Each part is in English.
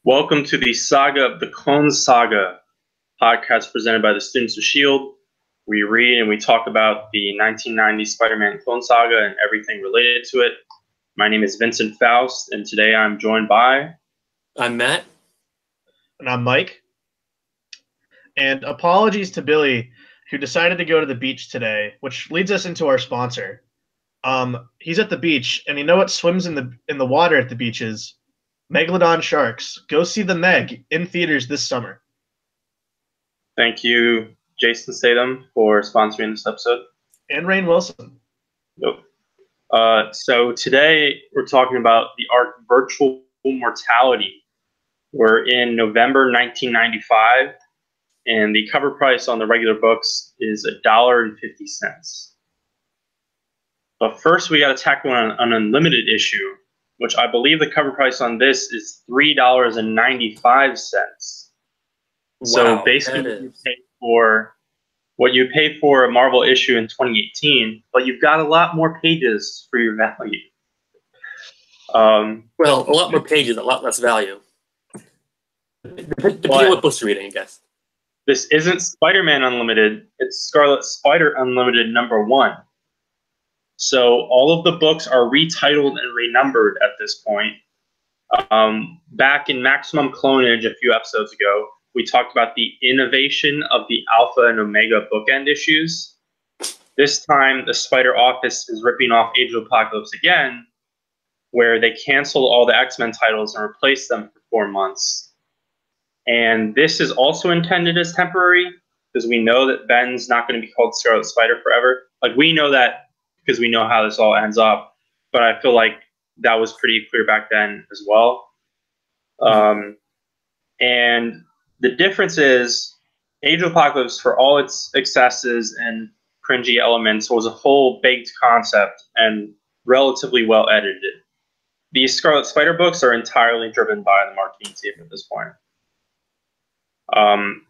Welcome to the Saga of the Clone Saga podcast presented by the students of S.H.I.E.L.D. We read and we talk about the 1990 Spider-Man Clone Saga and everything related to it. My name is Vincent Faust, and today I'm joined by... I'm Matt. And I'm Mike. And apologies to Billy, who decided to go to the beach today, which leads us into our sponsor. He's at the beach, and you know what swims in the water at the beaches? Megalodon sharks. Go see the Meg in theaters this summer. Thank you, Jason Statham, for sponsoring this episode. And Rainn Wilson. Yep. So today we're talking about the arc Virtual Mortality. We're in November 1995, and the cover price on the regular books is $1.50. But first, we got to tackle an unlimited issue, which I believe the cover price on this is $3.95. So basically, what you pay for a Marvel issue in 2018, but you've got a lot more pages for your value. Well, a lot more pages, a lot less value. Depending on what books you're reading, I guess. This isn't Spider-Man Unlimited. It's Scarlet Spider Unlimited #1. So all of the books are retitled and renumbered at this point. Back in Maximum Clonage a few episodes ago, we talked about the innovation of the Alpha and Omega bookend issues. This time, the Spider Office is ripping off Age of Apocalypse again, where they canceled all the X-Men titles and replaced them for 4 months. And this is also intended as temporary, because we know that Ben's not going to be called Scarlet Spider forever. Like, we know that because we know how this all ends up, but I feel like that was pretty clear back then as well. And the difference is Age of Apocalypse, for all its excesses and cringy elements, was a whole baked concept and relatively well edited. These Scarlet Spider books are entirely driven by the marketing team at this point.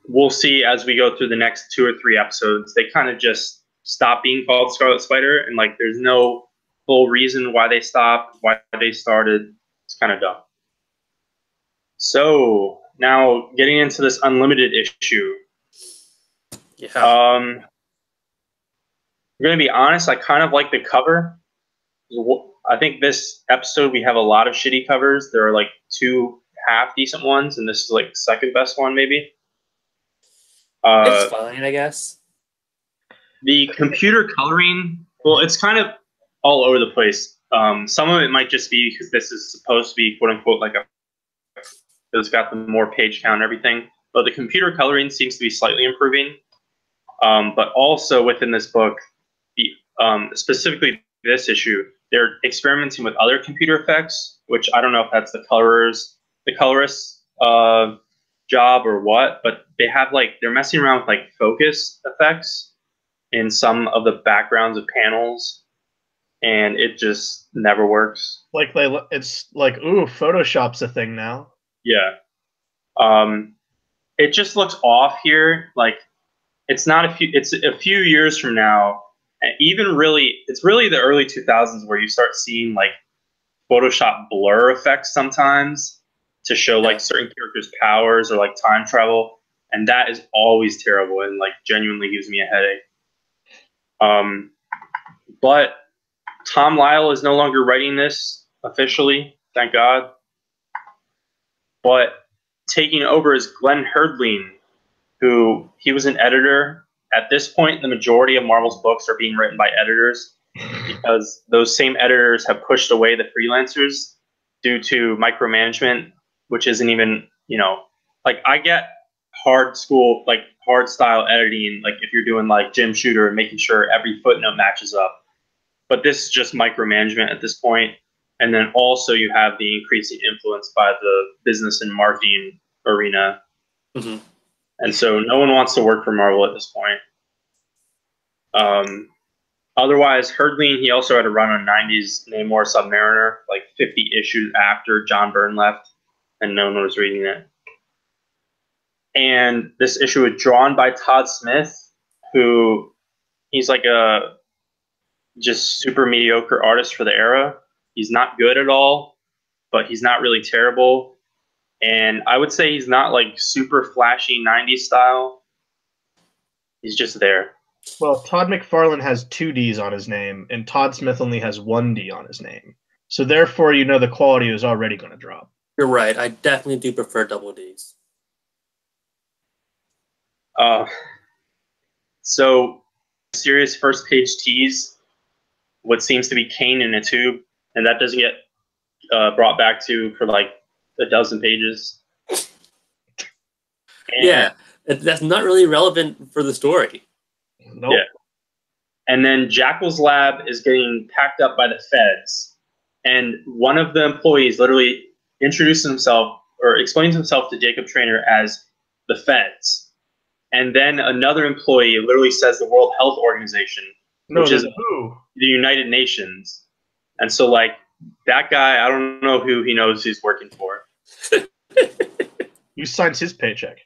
We'll see as we go through the next 2 or 3 episodes. They kind of just stop being called Scarlet Spider, and like there's no full reason why they stopped, why they started. It's kind of dumb. So now getting into this unlimited issue. Yeah. I'm gonna be honest, I kind of like the cover. I think this episode we have a lot of shitty covers. There are like 2 half decent ones, and this is like the second best one, maybe. It's fine, I guess. The computer coloring, well, it's kind of all over the place. Some of it might just be because this is supposed to be quote unquote like it's got the more page count and everything. But the computer coloring seems to be slightly improving. But also within this book, specifically this issue, they're experimenting with other computer effects, which I don't know if that's the colorist's job or what, but they have they're messing around with like focus effects in some of the backgrounds of panels, and it just never works. It's like, ooh, Photoshop's a thing now. Yeah. It just looks off here. Like it's a few years from now, and it's really the early 2000s where you start seeing like Photoshop blur effects sometimes to show like certain characters' powers or like time travel, and that is always terrible and like genuinely gives me a headache. But Tom Lyle is no longer writing this officially, thank God. But taking over is Glenn Herdling, who he was an editor. At this point, the majority of Marvel's books are being written by editors because those same editors have pushed away the freelancers due to micromanagement, which isn't even, like I get hard style editing, like if you're doing like Jim Shooter and making sure every footnote matches up. But this is just micromanagement at this point. And then also you have the increasing influence by the business and marketing arena. Mm-hmm. And so no one wants to work for Marvel at this point. Otherwise, Herdling, he also had a run on 90s Namor Submariner, like 50 issues after John Byrne left, and no one was reading it. And this issue was drawn by Todd Smith, who he's like a just super mediocre artist for the era. He's not good at all, but he's not really terrible. And I would say he's not like super flashy 90s style. He's just there. Well, Todd McFarlane has 2 Ds on his name, and Todd Smith only has 1 D on his name. So therefore, you know the quality is already going to drop. You're right. I definitely do prefer double Ds. So, serious first page tease what seems to be Kane in a tube, and that doesn't get brought back to for like a dozen pages. And, yeah, that's not really relevant for the story. Nope. Yeah. And then Jackal's lab is getting packed up by the feds, and one of the employees literally introduces himself or explains himself to Jacob Trainer as the feds. And then another employee literally says the World Health Organization, which is who? the United Nations. And so, like, that guy, I don't know who he knows he's working for. Who signs his paycheck?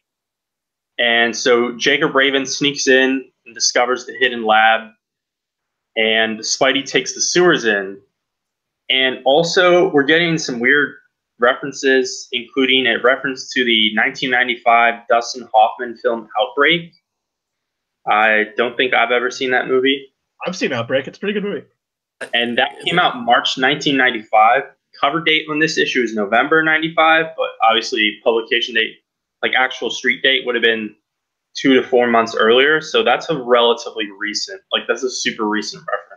And so Jacob Raven sneaks in and discovers the hidden lab. And Spidey takes the sewers in. And also, we're getting some weird references, including a reference to the 1995 Dustin Hoffman film Outbreak. I don't think I've ever seen that movie. I've seen Outbreak. It's a pretty good movie. And that came out March 1995. Cover date on this issue is November 95, but obviously publication date, like actual street date, would have been 2 to 4 months earlier. So that's a relatively recent, like that's a super recent reference.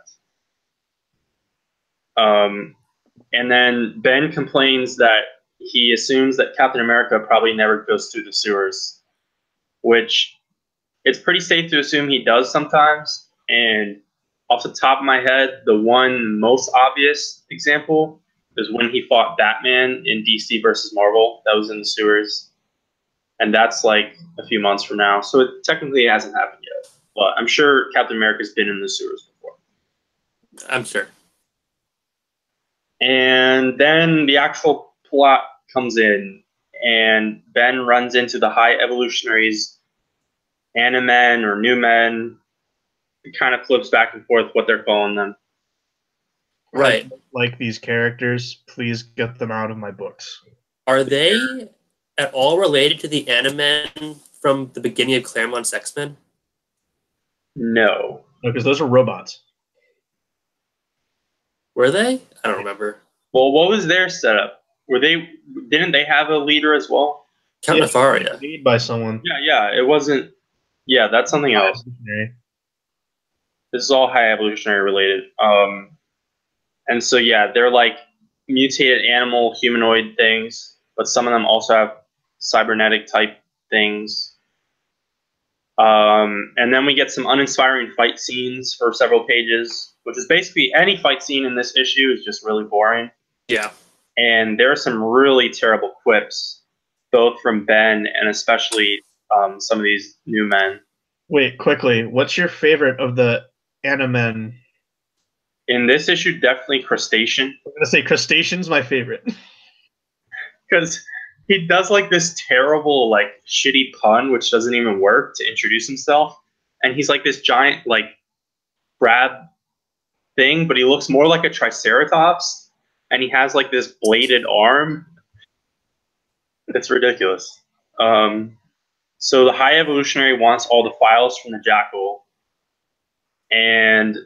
And then Ben complains that he assumes that Captain America probably never goes through the sewers, which it's pretty safe to assume he does sometimes. And off the top of my head, the one most obvious example is when he fought Batman in DC versus Marvel. That was in the sewers. And that's like a few months from now. So it technically hasn't happened yet. But I'm sure Captain America's been in the sewers before. I'm sure. And then the actual plot comes in, and Ben runs into the High Evolutionaries, Animen or New Men. It kind of flips back and forth what they're calling them. Right. I don't like these characters. Please get them out of my books. Are they at all related to the Animen from the beginning of Claremont's X-Men? No. Because those are robots. Were they? I don't remember. Well, what was their setup? Didn't they have a leader as well? Count Nefaria. Lead by someone. Yeah, it wasn't. Yeah, that's something else. This is all high evolutionary related. And so, yeah, they're like mutated animal humanoid things, but some of them also have cybernetic type things. And then we get some uninspiring fight scenes for several pages, which is basically any fight scene in this issue is just really boring. Yeah. And there are some really terrible quips, both from Ben and especially some of these new men. Wait, quickly, what's your favorite of the Animen? In this issue, definitely Crustacean. I'm going to say Crustacean's my favorite. Because he does like this terrible, like shitty pun, which doesn't even work to introduce himself. And he's like this giant, like crab thing, but he looks more like a Triceratops. And he has like this bladed arm. It's ridiculous. So the High Evolutionary wants all the files from the Jackal. And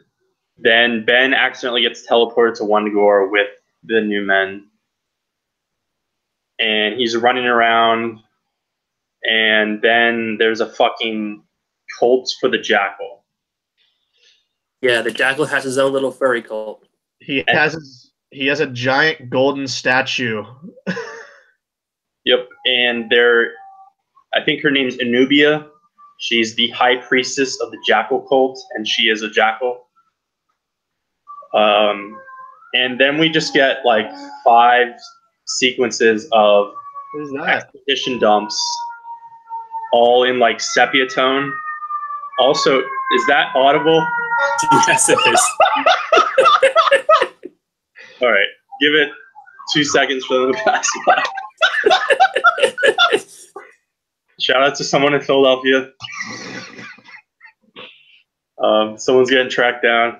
then Ben accidentally gets teleported to Wundagore with the new men. And he's running around. And then there's a fucking cult for the Jackal. Yeah, the Jackal has his own little furry cult. He has a giant golden statue. Yep, and I think her name's Anubia. She's the high priestess of the Jackal cult, and she is a jackal. And then we just get like 5 sequences of exposition dumps, all in like sepia tone. Also, is that audible? Yes, it is. All right, give it 2 seconds for them to pass by. Shout out to someone in Philadelphia. Someone's getting tracked down.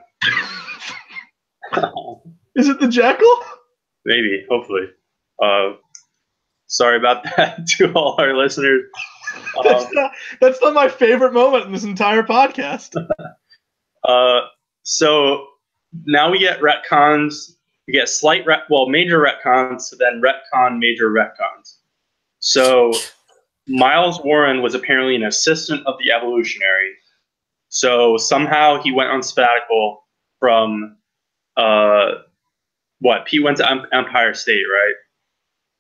Is it the Jackal? Maybe, hopefully. Sorry about that to all our listeners. That's not my favorite moment in this entire podcast. So now we get retcons. We get major retcons, to then retcon major retcons. So Miles Warren was apparently an assistant of the Evolutionary. So somehow he went on sabbatical from Pete went to Empire State, right?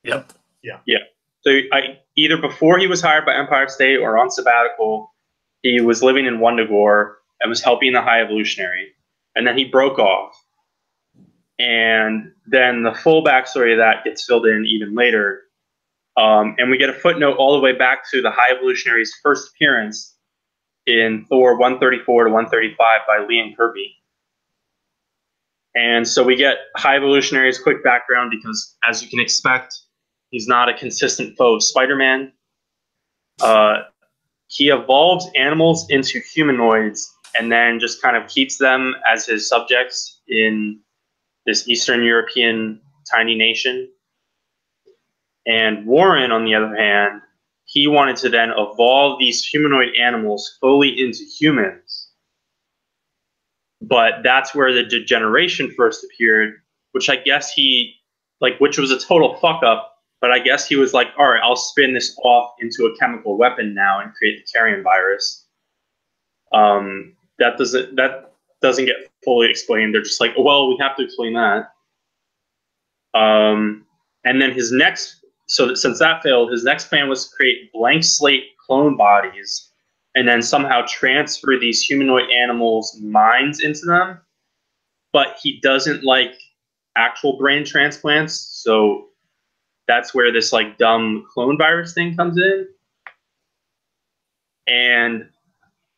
Yep. Yeah. So either before he was hired by Empire State or on sabbatical, he was living in Wundagore and was helping the High Evolutionary. And then he broke off. And then the full backstory of that gets filled in even later. And we get a footnote all the way back to the High Evolutionary's first appearance in Thor 134 to 135 by Liam Kirby. And so we get High Evolutionary's quick background because, as you can expect, he's not a consistent foe of Spider-Man. He evolves animals into humanoids and then just kind of keeps them as his subjects in this Eastern European tiny nation. And Warren, on the other hand, he wanted to then evolve these humanoid animals fully into humans. But that's where the degeneration first appeared, which I guess which was a total fuck up. But I guess he was like, all right, I'll spin this off into a chemical weapon now and create the carrion virus. That doesn't get fully explained. They're just like, oh, well, we have to explain that. And then since that failed, his next plan was to create blank slate clone bodies and then somehow transfer these humanoid animals' minds into them. But he doesn't like actual brain transplants, so that's where this like dumb clone virus thing comes in. And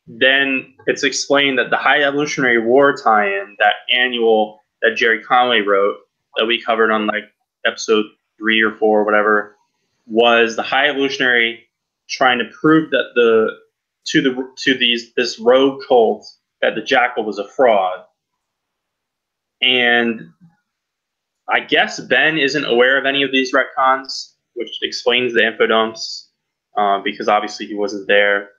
then it's explained that the High Evolutionary War tie-in, that annual that Jerry Conway wrote, that we covered on like episode 3 or 4 or whatever, was the High Evolutionary trying to prove that this rogue cult that the Jackal was a fraud. And I guess Ben isn't aware of any of these retcons, which explains the info dumps, because obviously he wasn't there.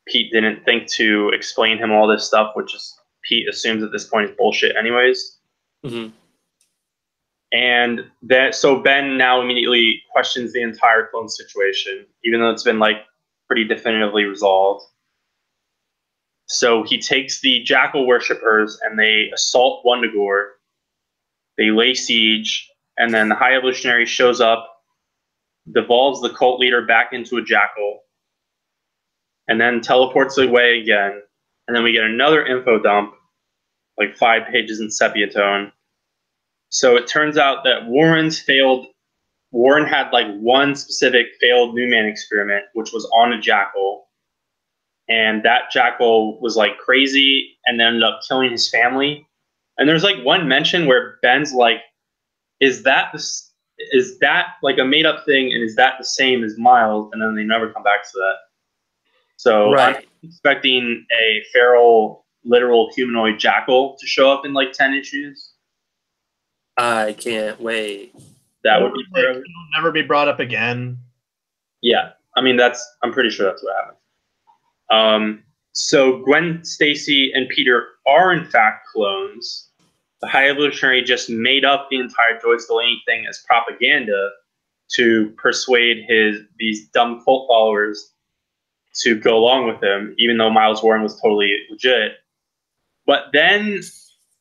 Pete didn't think to explain him all this stuff, which is Pete assumes at this point is bullshit anyways. Mm-hmm. And so Ben now immediately questions the entire clone situation, even though it's been like pretty definitively resolved. So he takes the Jackal worshippers and they assault Wundagore. They lay siege, and then the High Evolutionary shows up, devolves the cult leader back into a Jackal, and then teleports away again. And then we get another info dump, like 5 pages in sepia tone. So it turns out that Warren had like one specific failed Newman experiment, which was on a Jackal. And that Jackal was like crazy and ended up killing his family. And there's like one mention where Ben's like, is that like a made up thing? And is that the same as Miles? And then they never come back to that. So right. I'm expecting a feral, literal humanoid Jackal to show up in like 10 issues. I can't wait. That would be it'll never be brought up again. Yeah, I mean I'm pretty sure that's what happened. So Gwen Stacy and Peter are in fact clones. The High Evolutionary just made up the entire Joyce Delaney thing as propaganda to persuade these dumb cult followers to go along with him, even though Miles Warren was totally legit. But then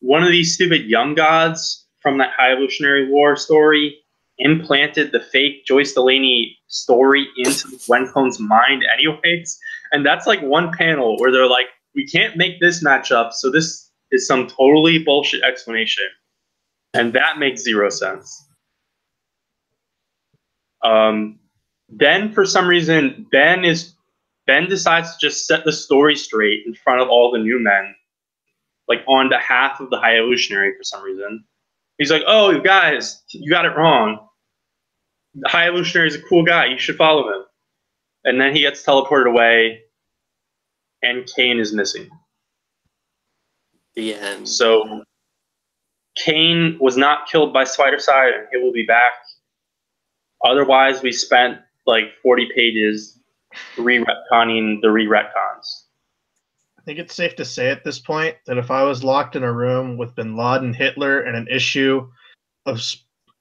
one of these stupid young gods from that High Evolutionary War story implanted the fake Joyce Delaney story into Gwen Clone's mind anyways. And that's like one panel where they're like, we can't make this match up, so this is some totally bullshit explanation. And that makes zero sense. Then for some reason, Ben decides to just set the story straight in front of all the new men, like on behalf of the High Evolutionary for some reason. He's like, oh, you guys, you got it wrong. The High Evolutionary is a cool guy. You should follow him. And then he gets teleported away, and Kane is missing. The end. So Kane was not killed by Spider-Side, and he will be back. Otherwise, we spent like 40 pages re-retconning the re-retcons. I think it's safe to say at this point that if I was locked in a room with Bin Laden, Hitler, and an issue of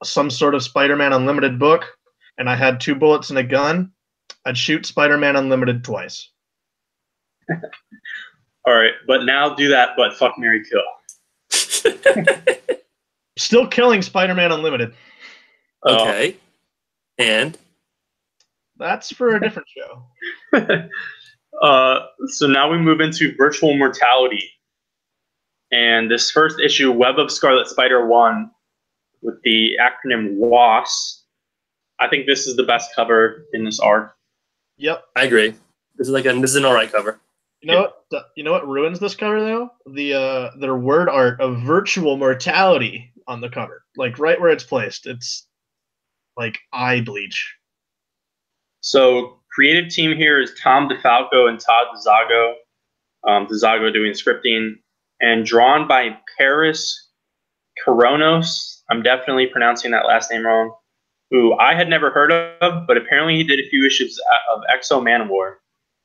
some sort of Spider-Man Unlimited book, and I had 2 bullets and a gun, I'd shoot Spider-Man Unlimited twice. All right, but now do that, but fuck, marry, kill. Still killing Spider-Man Unlimited. Okay. And? That's for a different show. So now we move into Virtual Mortality. And this first issue, Web of Scarlet Spider 1, with the acronym WAS. I think this is the best cover in this arc. Yep. I agree. This is an alright cover. You know what ruins this cover though? Their word art of Virtual Mortality on the cover. Like right where it's placed. It's like eye bleach. So creative team here is Tom DeFalco and Todd DeZago. DeZago doing scripting, and drawn by Paris Coronos. I'm definitely pronouncing that last name wrong. Who I had never heard of, but apparently he did a few issues of Exo Manowar.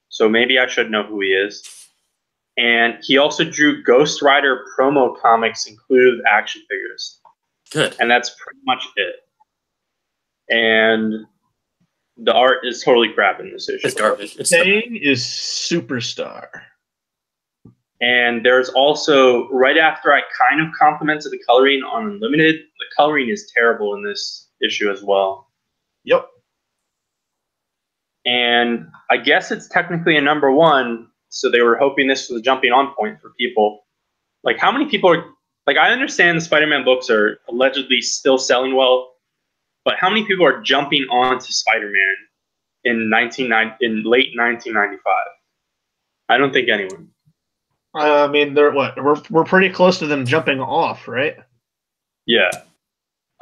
So maybe I should know who he is. And he also drew Ghost Rider promo comics, included with action figures. Good. And that's pretty much it. And the art is totally crap in this issue. It's garbage. It's Saying is Superstar. And there's also, right after I kind of complimented the coloring on Unlimited, the coloring is terrible in this issue as well. Yep. And I guess it's technically a number 1, so they were hoping this was a jumping on point for people. Like, how many people are... Like, I understand the Spider-Man books are allegedly still selling well, but how many people are jumping onto Spider-Man in late 1995? I don't think anyone. I mean, they're what? We're pretty close to them jumping off, right? Yeah.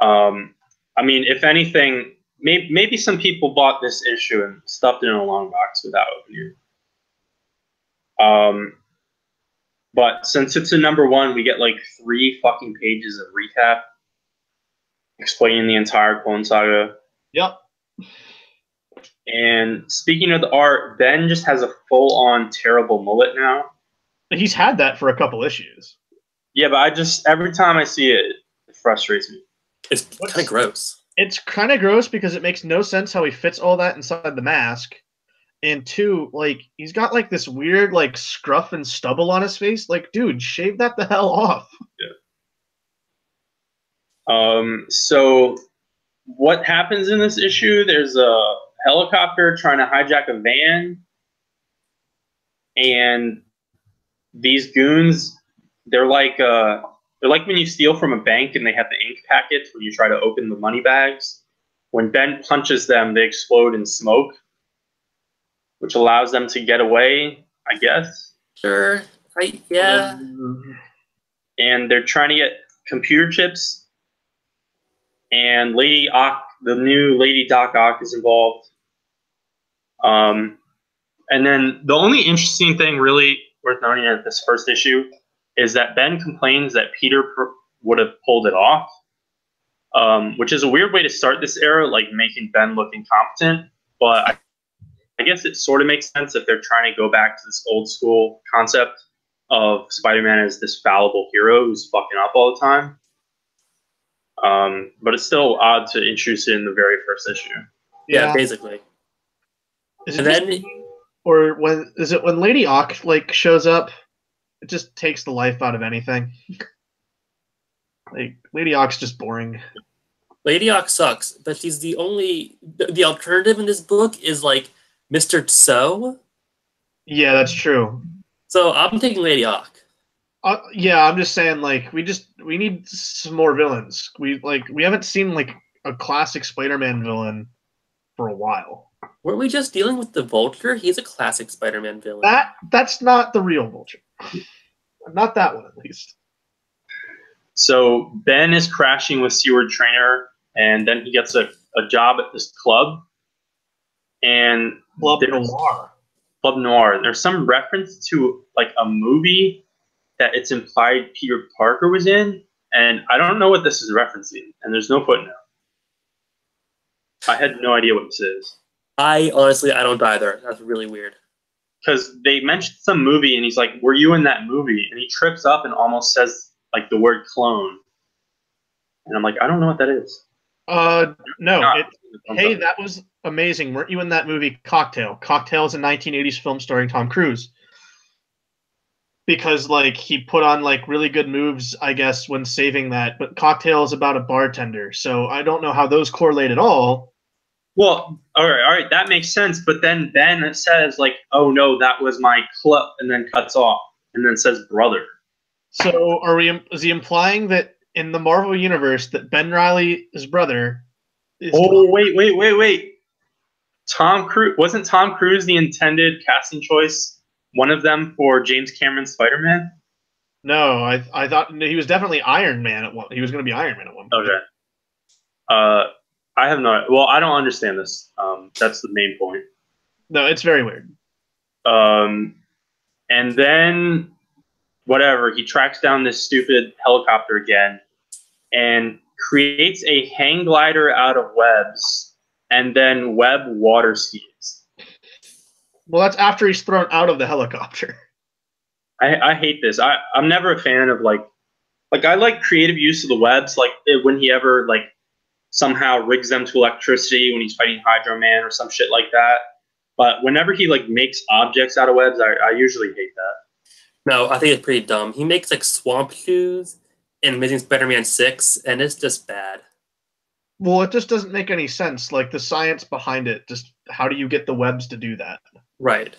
I mean, if anything, maybe some people bought this issue and stuffed it in a long box without opening it. But since it's a number 1, we get like 3 fucking pages of recap explaining the entire Clone Saga. Yep. And speaking of the art, Ben just has a full-on terrible mullet now. He's had that for a couple issues. Yeah, but every time I see it, it frustrates me. It's kind of gross. It's kind of gross because it makes no sense how he fits all that inside the mask. And 2, like, he's got like this weird like scruff and stubble on his face. Like, dude, shave that the hell off. Yeah. So what happens in this issue? There's a helicopter trying to hijack a van, and these goons, they're like when you steal from a bank and they have the ink packets when you try to open the money bags. When Ben punches them, they explode in smoke, which allows them to get away, I guess. Sure. Yeah. And they're trying to get computer chips, and Lady Ock, the new Lady Doc Ock, is involved. And then the only interesting thing really worth noting at this first issue is that Ben complains that Peter would have pulled it off, which is a weird way to start this era, like making Ben look incompetent. But I guess it sort of makes sense if they're trying to go back to this old school concept of Spider-Man as this fallible hero who's fucking up all the time. But it's still odd to introduce it in the very first issue. Yeah, basically. Or when Lady Ock like shows up, it just takes the life out of anything. Like Lady Ock's just boring. Lady Ock sucks, but she's the alternative in this book is like Mr. So. Yeah, that's true. So I'm taking Lady Ock. Yeah, I'm just saying like we need some more villains. We haven't seen like a classic Spider-Man villain for a while. Weren't we just dealing with the Vulture? He's a classic Spider-Man villain. That's not the real Vulture. Not that one, at least. So Ben is crashing with Seward Trainer, and then he gets a job at this club. And Club Noir. Club Noir. There's some reference to like a movie that it's implied Peter Parker was in, and I don't know what this is referencing, and there's no footnote. I had no idea what this is. I honestly, I don't either. That's really weird. Because they mentioned some movie, and he's like, "Were you in that movie?" And he trips up and almost says like the word clone. And I'm like, I don't know what that is. No. Hey, that was amazing. Weren't you in that movie Cocktail? Cocktail is a 1980s film starring Tom Cruise. Because like he put on like really good moves, I guess, when saving that. But Cocktail is about a bartender, so I don't know how those correlate at all. Well, all right, that makes sense. But then it says like, "Oh no, that was my club," and then cuts off, and then says brother. So is he implying that in the Marvel universe that Ben Reilly's brother is wait. Tom Cruise wasn't Tom Cruise the intended casting choice? One of them for James Cameron's Spider-Man? No, I thought he was definitely Iron Man at one. He was going to be Iron Man at one point. Okay. I have no. Well, I don't understand this. That's the main point. No, it's very weird. And then whatever, he tracks down this stupid helicopter again and creates a hang glider out of webs and then web water skis. Well, that's after he's thrown out of the helicopter. I hate this. I'm never a fan of like I like creative use of the webs, like when he ever like somehow rigs them to electricity when he's fighting Hydro Man or some shit like that. But whenever he like makes objects out of webs, I usually hate that. No, I think it's pretty dumb. He makes like swamp shoes in Amazing Spider-Man 6, and it's just bad. Well, it just doesn't make any sense. Like the science behind it, just how do you get the webs to do that? Right.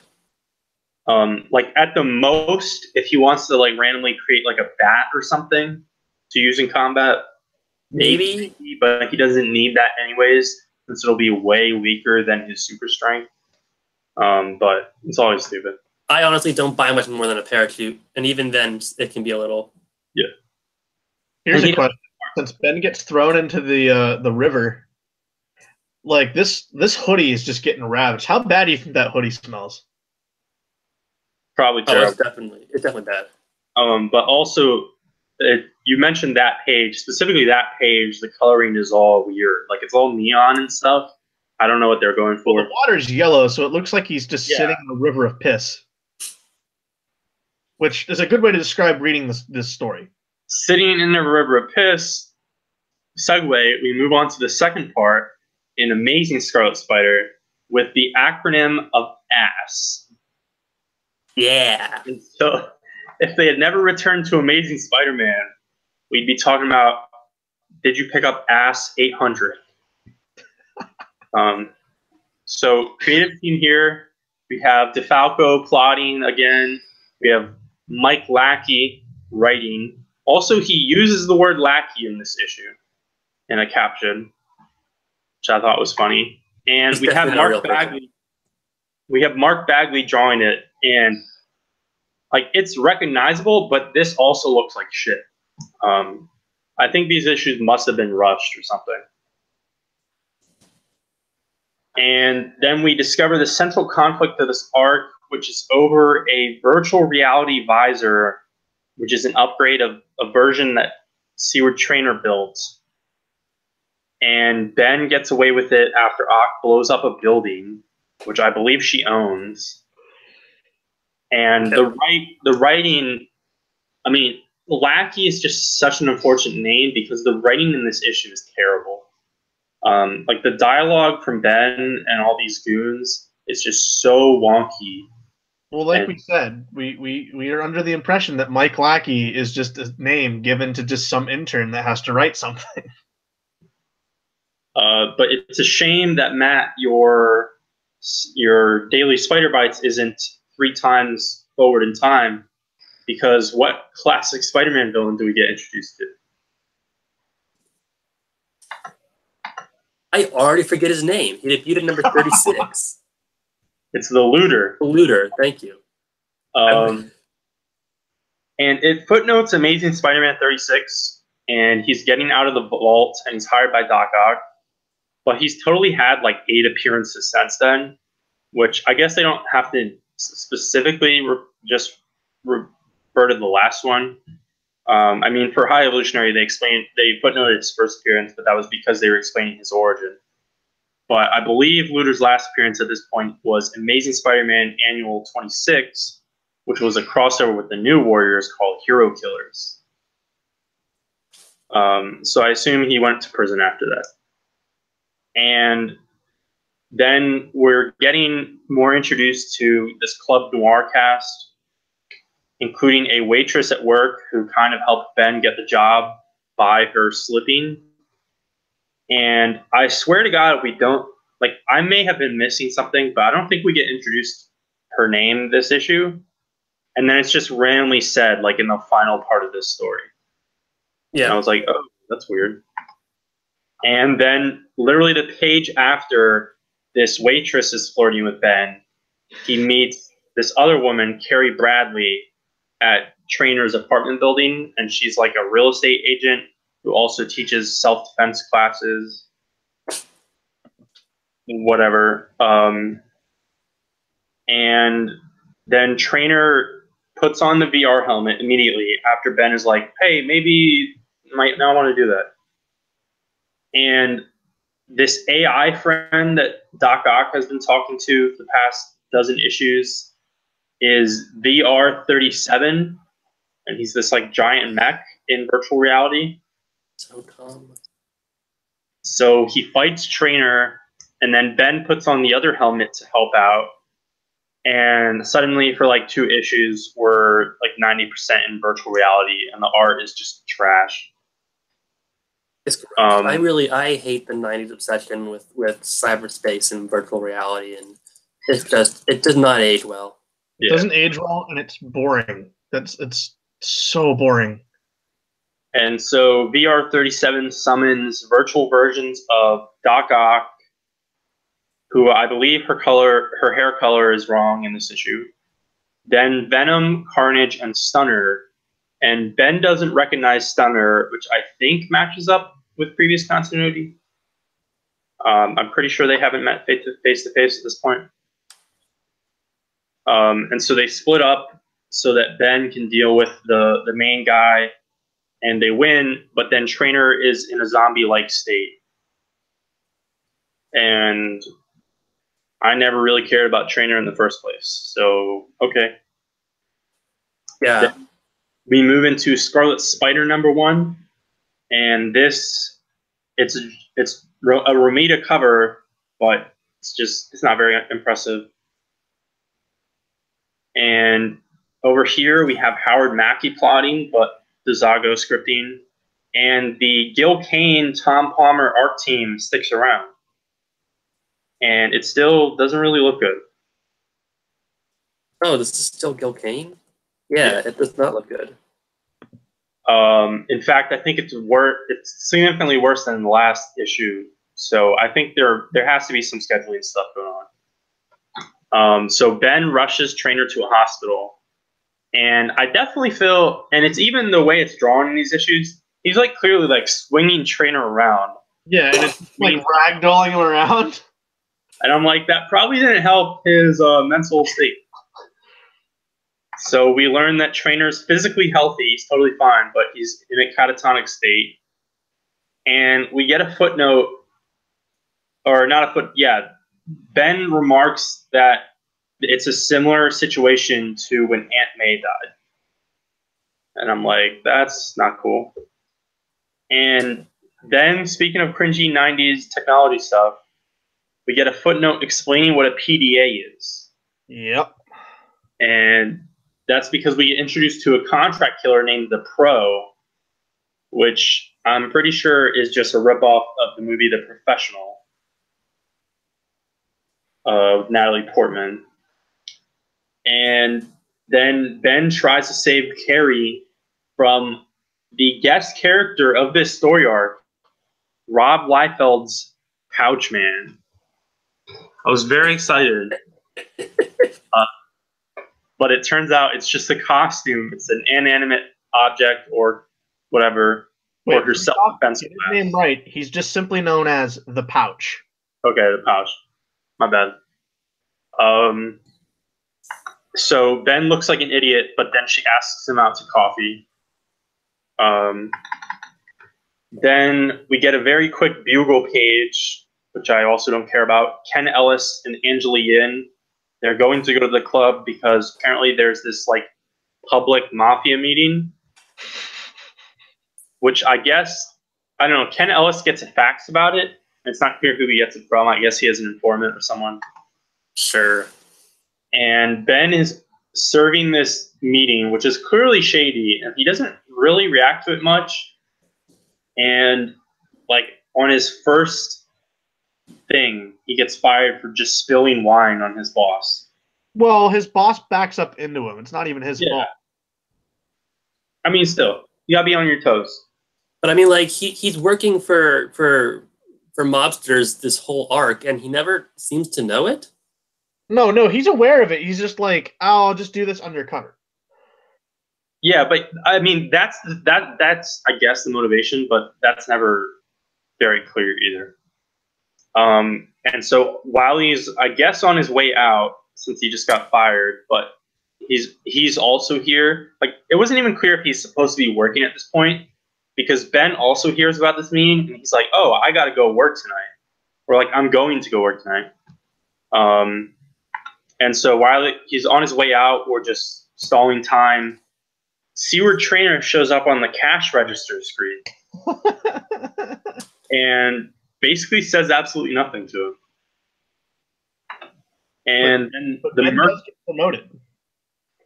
Like at the most, if he wants to like randomly create like a bat or something to use in combat, maybe, but he doesn't need that anyways, since it'll be way weaker than his super strength. But it's always stupid. I honestly don't buy much more than a parachute, and even then, it can be a little. Yeah. Here's a question: since Ben gets thrown into the river, like this hoodie is just getting ravaged. How bad do you think that hoodie smells? Probably terrible. It's definitely bad. But also, you mentioned that page, specifically that page, the coloring is all weird. Like it's all neon and stuff. I don't know what they're going for. Well, the water's yellow, so it looks like he's just sitting in a river of piss. Which is a good way to describe reading this story. Sitting in a river of piss. Segue, we move on to the second part in Amazing Scarlet Spider with the acronym of ASS. Yeah. And so, if they had never returned to Amazing Spider-Man, we'd be talking about, did you pick up ASS 800? So, creative team here, we have DeFalco plotting again. We have Mike Lackey writing. Also, he uses the word lackey in this issue in a caption, which I thought was funny. And we have Mark Bagley. We have Mark Bagley drawing it, and like it's recognizable, but this also looks like shit. I think these issues must have been rushed or something. And then we discover the central conflict of this arc, which is over a virtual reality visor, which is an upgrade of a version that Seward Trainer builds. And Ben gets away with it after Ock blows up a building, which I believe she owns. And the writing, I mean, Lackey is just such an unfortunate name because the writing in this issue is terrible. Like the dialogue from Ben and all these goons is just so wonky. Well, like we said, we are under the impression that Mike Lackey is just a name given to just some intern that has to write something. But it's a shame that Matt, your daily Spider Bites isn't 3 times forward in time, because what classic Spider-Man villain do we get introduced to? I already forget his name. He debuted number 36. It's the Looter. The Looter, thank you. And it footnotes Amazing Spider-Man 36, and he's getting out of the vault, and he's hired by Doc Ock. But he's totally had like 8 appearances since then, which I guess they don't have to specifically just refer to the last one. I mean, for High Evolutionary, they footnoted his first appearance, but that was because they were explaining his origin. but I believe Luthor's last appearance at this point was Amazing Spider-Man Annual 26, which was a crossover with the New Warriors called Hero Killers. So I assume he went to prison after that. And then we're getting more introduced to this Club Noir cast, including a waitress at work who kind of helped Ben get the job by her slipping. And I swear to God, we don't, like, I may have been missing something, but I don't think we get introduced her name this issue. And then it's just randomly said, like, in the final part of this story. Yeah. And I was like, oh, that's weird. And then literally the page after this waitress is flirting with Ben, he meets this other woman, Carrie Bradley, at Trainer's apartment building, and she's like a real estate agent who also teaches self-defense classes, whatever. And then Trainer puts on the VR helmet immediately after Ben is like, hey, maybe you might not want to do that. And this AI friend that Doc Ock has been talking to for the past dozen issues is VR-37, and he's this like giant mech in virtual reality. So dumb. So he fights Trainer, and then Ben puts on the other helmet to help out. And suddenly, for like 2 issues, we're like 90% in virtual reality, and the art is just trash. It's gross. I hate the 90s obsession with cyberspace and virtual reality, and it does not age well. It doesn't age well, and it's boring. It's so boring. And so VR-37 summons virtual versions of Doc Ock, who I believe her hair color is wrong in this issue. Then Venom, Carnage, and Stunner. And Ben doesn't recognize Stunner, which I think matches up with previous continuity. I'm pretty sure they haven't met face to face at this point. And so they split up so that Ben can deal with the main guy, and they win, but then Trainer is in a zombie-like state. And I never really cared about Trainer in the first place, so okay. Yeah. Then we move into Scarlet Spider #1, and it's a Romita cover, but it's not very impressive. And over here we have Howard Mackie plotting, but DeZago scripting, and the Gil Kane, Tom Palmer art team sticks around. And it still doesn't really look good. Oh, this is still Gil Kane? Yeah, it does not look good. In fact, I think it's significantly worse than the last issue. So I think there has to be some scheduling stuff going on. So Ben rushes Trainer to a hospital. And I definitely feel, and it's even the way it's drawn in these issues, he's like clearly like swinging Trainer around. Yeah, and it's like ragdolling him around. And I'm like, that probably didn't help his mental state. So we learn that Trainer's physically healthy, he's totally fine, but he's in a catatonic state. And we get a footnote, or not a foot, yeah. Ben remarks that it's a similar situation to when Aunt May died. And I'm like, that's not cool. And then, speaking of cringy 90s technology stuff, we get a footnote explaining what a PDA is. Yep. And that's because we get introduced to a contract killer named the Pro, which I'm pretty sure is just a ripoff of the movie The Professional of Natalie Portman. And then Ben tries to save Carrie from the guest character of this story arc, Rob Liefeld's Pouch Man. I was very excited. But it turns out it's just a costume. It's an inanimate object or whatever for her self-defense. Get his name right. He's just simply known as the Pouch. Okay, the Pouch. My bad. So Ben looks like an idiot, but then she asks him out to coffee. Then we get a very quick bugle page which I also don't care about. Ken Ellis and Angela Yin, they're going to go to the club because apparently there's this like public mafia meeting, which I guess, I don't know, Ken Ellis gets facts about it. It's not clear who he gets it from. I guess he has an informant or someone. Sure. And Ben is serving this meeting, which is clearly shady, and he doesn't really react to it much. And like on his first thing, he gets fired for just spilling wine on his boss. Well, his boss backs up into him. It's not even his fault. I mean, still, you gotta be on your toes. But I mean, like he's working for mobsters this whole arc, and he never seems to know it. No, he's aware of it. He's just like, oh, I'll just do this undercover. Yeah, but I mean, that's I guess the motivation, but that's never very clear either. And so while he's, I guess, on his way out, since he just got fired, but he's also here. Like, it wasn't even clear if he's supposed to be working at this point, because Ben also hears about this meeting, and he's like, "Oh, I got to go work tonight," or like, "I'm going to go work tonight." And so while he's on his way out, or just stalling time, Seaward Trainer shows up on the cash register screen and basically says absolutely nothing to him. And then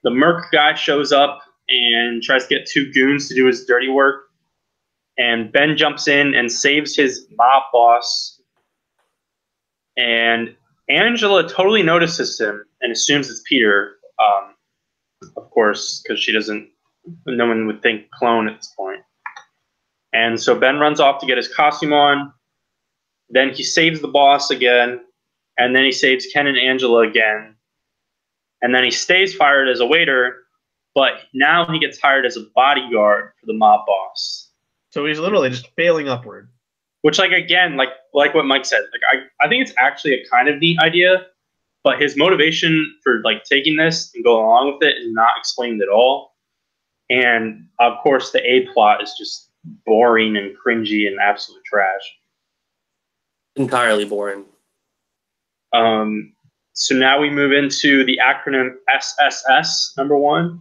the Merc guy shows up and tries to get two goons to do his dirty work. And Ben jumps in and saves his mob boss. And Angela totally notices him and assumes it's Peter, of course, because no one would think clone at this point. And so Ben runs off to get his costume on. Then he saves the boss again. And then he saves Ken and Angela again. And then he stays fired as a waiter, but now he gets hired as a bodyguard for the mob boss. So he's literally just failing upward. Which, like, again, like what Mike said, like I think it's actually a kind of neat idea, but his motivation for like taking this and going along with it is not explained at all. And of course, the A plot is just boring and cringy and absolute trash. Entirely boring. So now we move into the acronym SSS, number 1.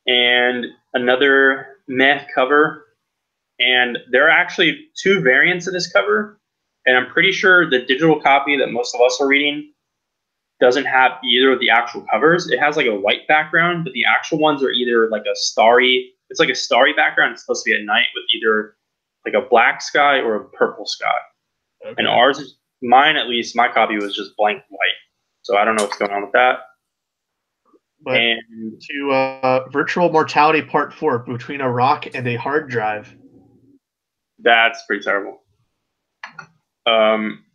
And another meh cover. And there are actually 2 variants of this cover. And I'm pretty sure the digital copy that most of us are reading doesn't have either of the actual covers. It has like a white background, but the actual ones are either like a starry, it's like a starry background. It's supposed to be at night with either like a black sky or a purple sky. Okay. And mine at least, my copy was just blank white. So I don't know what's going on with that. But to Virtual Mortality Part 4, between a rock and a hard drive. That's pretty terrible.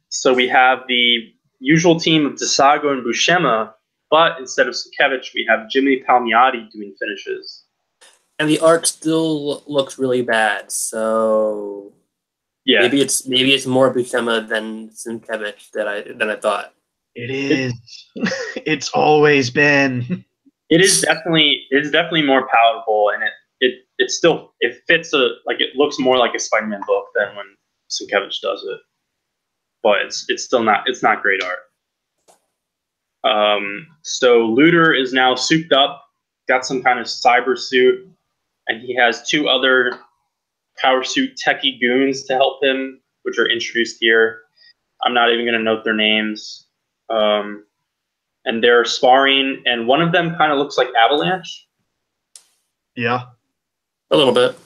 So we have the usual team of Saga and Buscema, but instead of Sienkiewicz, we have Jimmy Palmiotti doing finishes. And the art still looks really bad, so yeah, maybe it's more Buscema than Sienkiewicz than I thought. It is. It's always been. It is definitely more palatable, and it still fits it looks more like a Spider-Man book than when Sienkiewicz does it. But it's not great art. So Luthor is now souped up, got some kind of cyber suit, and he has 2 other power suit techie goons to help him, which are introduced here. I'm not even going to note their names. And they're sparring, and one of them kind of looks like Avalanche. Yeah. A little bit.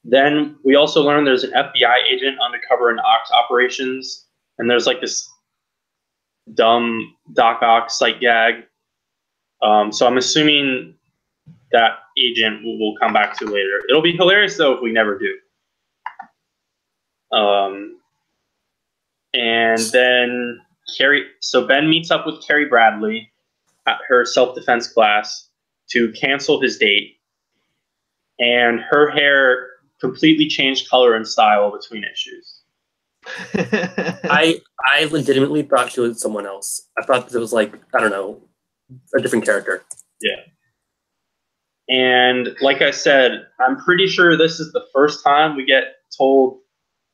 Then we also learn there's an FBI agent undercover in Ox operations, and there's like this dumb Doc Ock sight gag. So I'm assuming that agent we'll come back to later. It'll be hilarious though if we never do. And then Ben meets up with Carrie Bradley at her self-defense class to cancel his date. And her hair completely changed color and style between issues. I legitimately thought she was someone else. I thought it was like, I don't know, a different character. Yeah. And like I said, I'm pretty sure this is the first time we get told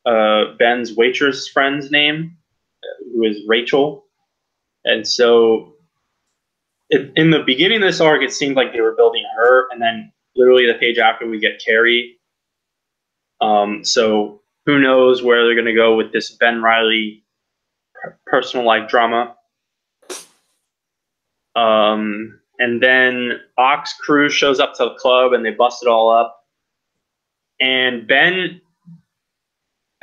Ben's waitress friend's name, who is Rachel. And so in the beginning of this arc, it seemed like they were building her, and then literally the page after we get Carrie. So who knows where they're going to go with this Ben Reilly personal life drama. And then Ox crew shows up to the club and they bust it all up. And Ben,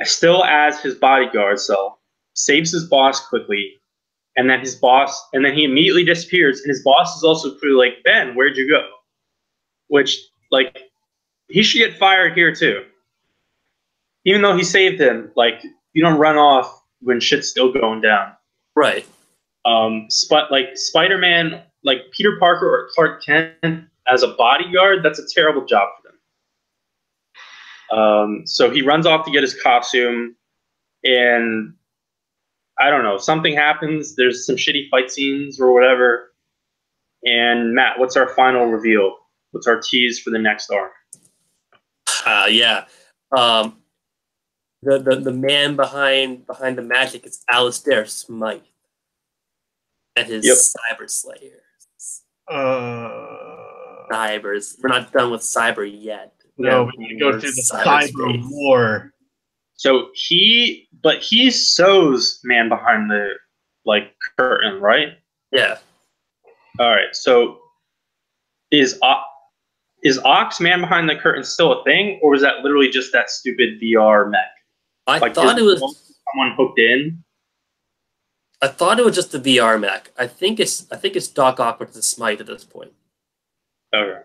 still as his bodyguard, so saves his boss quickly. And then he immediately disappears. And his boss is also clearly like, Ben, where'd you go? Which, like, he should get fired here too. Even though he saved him, like, you don't run off when shit's still going down. Right. Spider-Man, like Peter Parker or Clark Kent as a bodyguard, that's a terrible job for them. So he runs off to get his costume, and I don't know, something happens. There's some shitty fight scenes or whatever. And Matt, what's our final reveal? What's our tease for the next arc? Yeah. The man behind the magic is Alistair Smythe and his Cyber Slayers. Cybers. We're not done with Cyber yet. No, we need to go through the Cyber War. So he sews man behind the curtain, right? Yeah. All right. So is Ox man behind the curtain still a thing, or was that literally just that stupid VR mech? I thought it was someone hooked in. I thought it was just the VR mech. I think it's Doc Ock with the Smite at this point. Okay.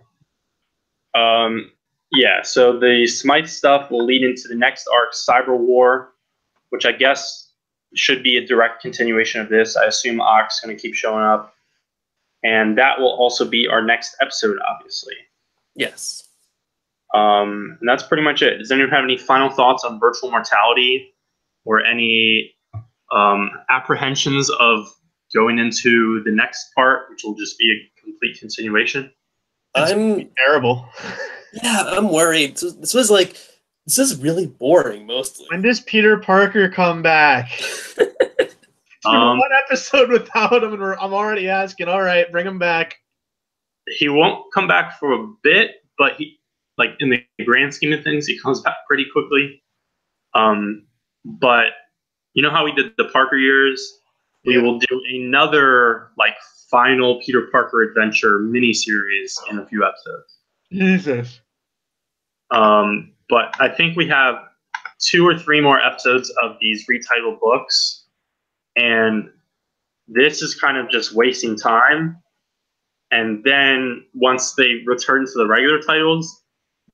Yeah, so the Smite stuff will lead into the next arc, Cyber War, which I guess should be a direct continuation of this. I assume Ock's going to keep showing up. And that will also be our next episode, obviously. Yes. And that's pretty much it. Does anyone have any final thoughts on Virtual Mortality or any apprehensions of going into the next part, which will just be a complete continuation? It's terrible. Yeah, I'm worried. This is really boring mostly. When does Peter Parker come back? One episode without him, and I'm already asking, all right, bring him back. He won't come back for a bit, but he, in the grand scheme of things, he comes back pretty quickly. But you know how we did the Parker years? We will do another final Peter Parker adventure miniseries in a few episodes. Jesus. But I think we have 2 or 3 more episodes of these retitled books, and this is kind of just wasting time. And then once they return to the regular titles,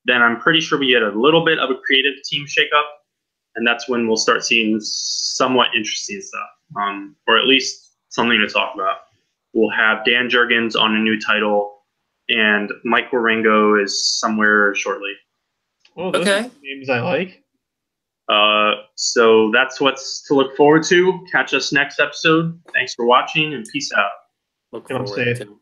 then I'm pretty sure we get a little bit of a creative team shakeup, and that's when we'll start seeing somewhat interesting stuff, or at least something to talk about. We'll have Dan Jurgens on a new title, and Mike Waringo is somewhere shortly. Well, those are names I like. So that's what's to look forward to. Catch us next episode. Thanks for watching, and peace out. Look forward to.